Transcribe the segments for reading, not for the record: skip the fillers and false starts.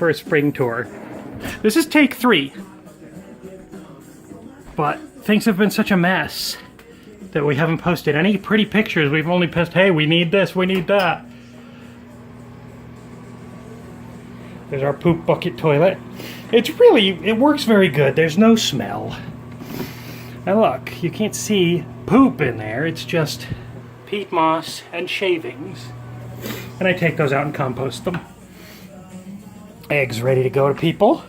for a spring tour. This is take 3. But things have been such a mess that we haven't posted any pretty pictures. We've only posted, hey, we need this, we need that. There's our poop bucket toilet. It works very good. There's no smell. And look, you can't see poop in there. It's just peat moss and shavings. And I take those out and compost them. Eggs ready to go to people.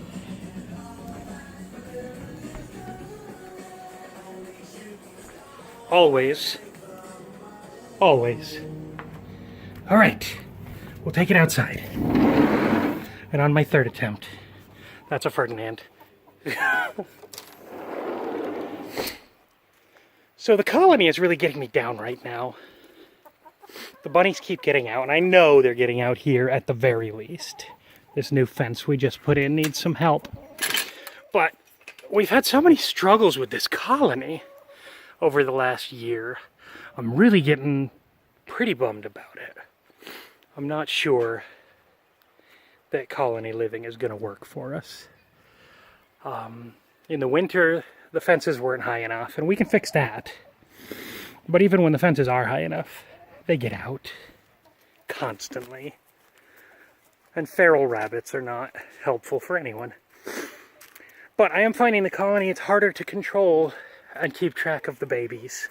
Always. Always. All right, we'll take it outside. And on my 3rd attempt, that's a Ferdinand. So the colony is really getting me down right now. The bunnies keep getting out, and I know they're getting out here at the very least. This new fence we just put in needs some help. But we've had so many struggles with this colony over the last year. I'm really getting pretty bummed about it. I'm not sure that colony living is going to work for us. In the winter, the fences weren't high enough, and we can fix that. But even when the fences are high enough, they get out constantly. And feral rabbits are not helpful for anyone. But I am finding the colony, it's harder to control and keep track of the babies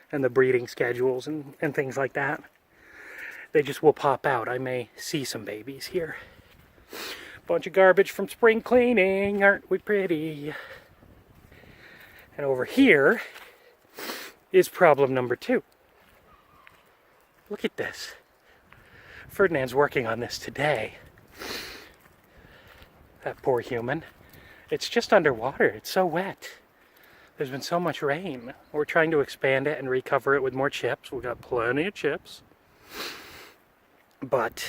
and the breeding schedules and things like that. They just will pop out. I may see some babies here. Bunch of garbage from spring cleaning, aren't we pretty? And over here is problem number 2. Look at this. Ferdinand's working on this today. That poor human. It's just underwater. It's so wet. There's been so much rain. We're trying to expand it and recover it with more chips. We've got plenty of chips. But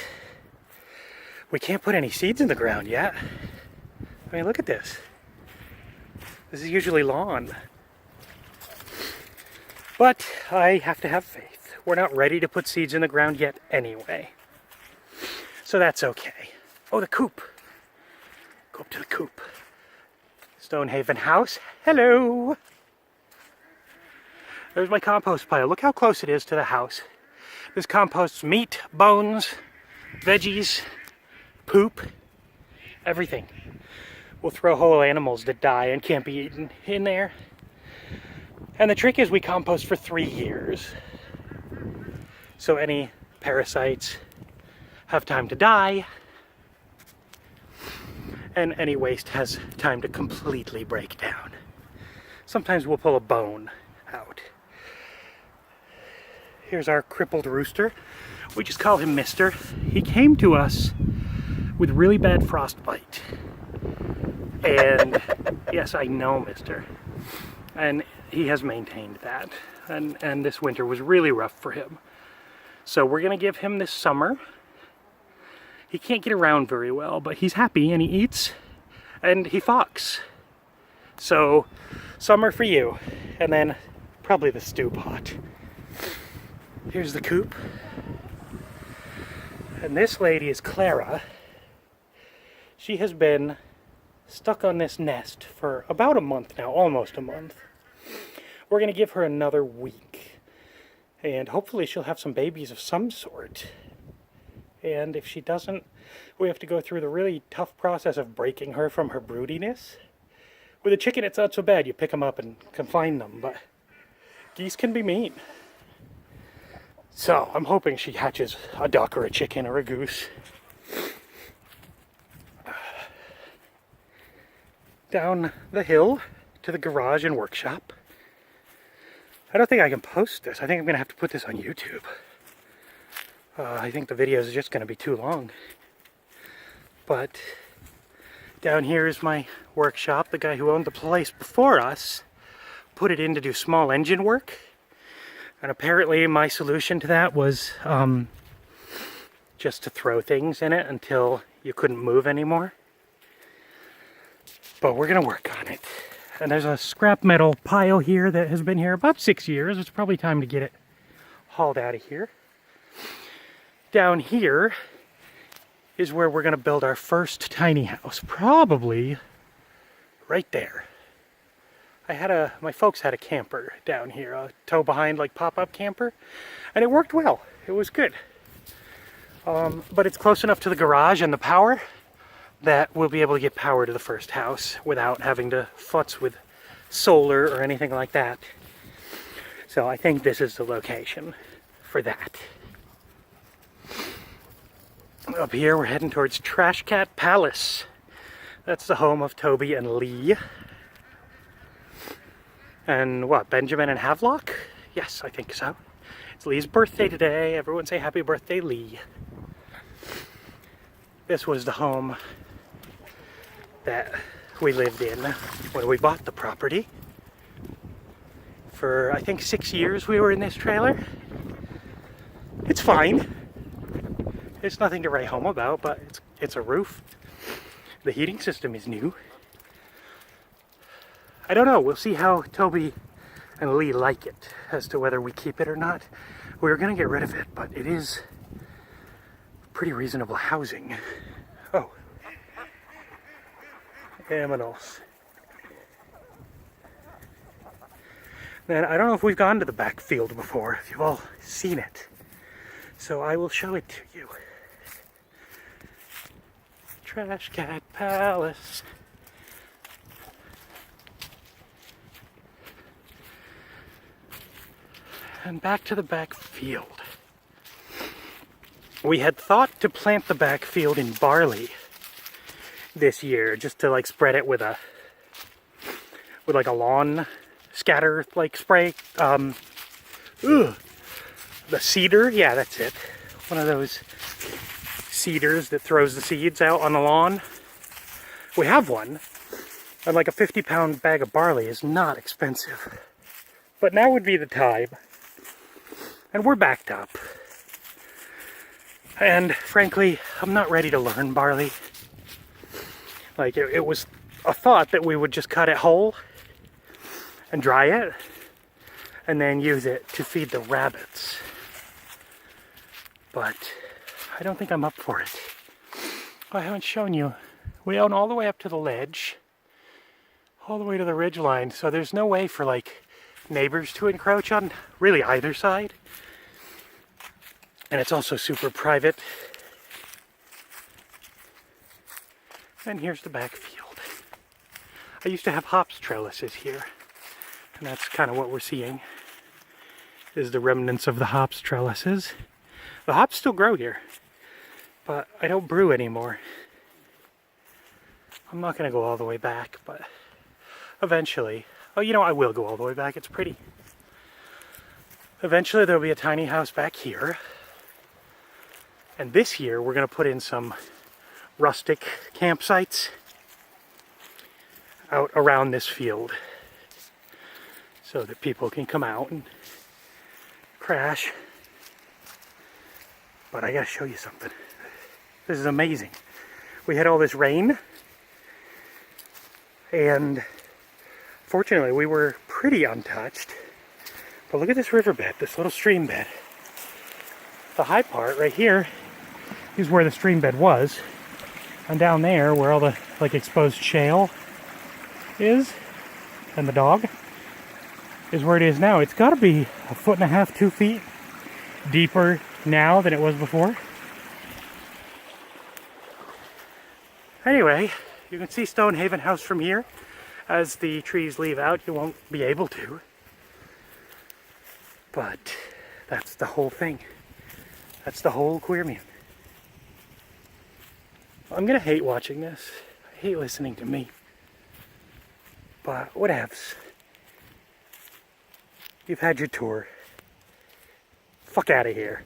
we can't put any seeds in the ground yet. I mean, look at this. This is usually lawn. But I have to have faith. We're not ready to put seeds in the ground yet anyway. So that's okay. Oh, the coop. Go up to the coop. Stonehaven house. Hello. There's my compost pile. Look how close it is to the house. This composts meat, bones, veggies, poop, everything. We'll throw whole animals that die and can't be eaten in there. And the trick is we compost for 3 years. So any parasites have time to die, and any waste has time to completely break down. Sometimes we'll pull a bone out. Here's our crippled rooster. We just call him Mister. He came to us with really bad frostbite. And yes, I know, Mister. And he has maintained that. And this winter was really rough for him. So we're gonna give him this summer. He can't get around very well, but he's happy and he eats and he fox. So summer for you. And then probably the stew pot. Here's the coop. And this lady is Clara. She has been stuck on this nest for about a month now, almost a month. We're going to give her another week. And hopefully she'll have some babies of some sort. And if she doesn't, we have to go through the really tough process of breaking her from her broodiness. With a chicken, it's not so bad. You pick them up and confine them, but geese can be mean. So I'm hoping she hatches a duck or a chicken or a goose. Down the hill to the garage and workshop. I don't think I can post this. I think I'm going to have to put this on YouTube. I think the video is just going to be too long. But down here is my workshop. The guy who owned the place before us put it in to do small engine work. And apparently my solution to that was just to throw things in it until you couldn't move anymore. But we're going to work on it. And there's a scrap metal pile here that has been here about 6 years. It's probably time to get it hauled out of here. Down here is where we're going to build our first tiny house. Probably right there. My folks had a camper down here, a tow behind like pop-up camper, and it worked well. It was good. But it's close enough to the garage and the power that we'll be able to get power to the first house without having to futz with solar or anything like that. So I think this is the location for that. Up here we're heading towards Trash Cat Palace. That's the home of Toby and Lee. And what, Benjamin and Havelock? Yes, I think so. It's Lee's birthday today. Everyone say happy birthday, Lee. This was the home that we lived in when we bought the property. For I think 6 years we were in this trailer. It's fine. It's nothing to write home about, but it's a roof. The heating system is new. I don't know, we'll see how Toby and Lee like it as to whether we keep it or not. We were gonna get rid of it, but it is pretty reasonable housing. Oh. Aminals. Then I don't know if we've gone to the back field before, if you've all seen it. So I will show it to you. Trash Cat Palace. And back to the back field. We had thought to plant the back field in barley this year, just to like spread it with like a lawn scatter like spray. The seeder, yeah, that's it. One of those seeders that throws the seeds out on the lawn. We have one, and like a 50-pound bag of barley is not expensive. But now would be the time. And we're backed up. And frankly, I'm not ready to learn barley. Like, it was a thought that we would just cut it whole and dry it and then use it to feed the rabbits. But I don't think I'm up for it. I haven't shown you. We own all the way up to the ledge, all the way to the ridge line, so there's no way for like neighbors to encroach on really either side. And it's also super private. And here's the back field. I used to have hops trellises here, and that's kind of what we're seeing, is the remnants of the hops trellises. The hops still grow here, but I don't brew anymore. I'm not going to go all the way back, but eventually, oh, you know, I will go all the way back. It's pretty. Eventually there'll be a tiny house back here. And this year we're going to put in some rustic campsites out around this field so that people can come out and crash. But I gotta show you something. This is amazing. We had all this rain, and fortunately we were pretty untouched. But look at this riverbed, this little stream bed. The high part right here is where the stream bed was. And down there, where all the like exposed shale is, and the dog, is where it is now. It's got to be 1.5 feet, 2 feet deeper now than it was before. Anyway, you can see Stonehaven House from here. As the trees leave out, you won't be able to. But that's the whole thing. That's the whole Queer Mune. I'm gonna hate watching this. I hate listening to me. But whatevs. You've had your tour. Fuck out of here.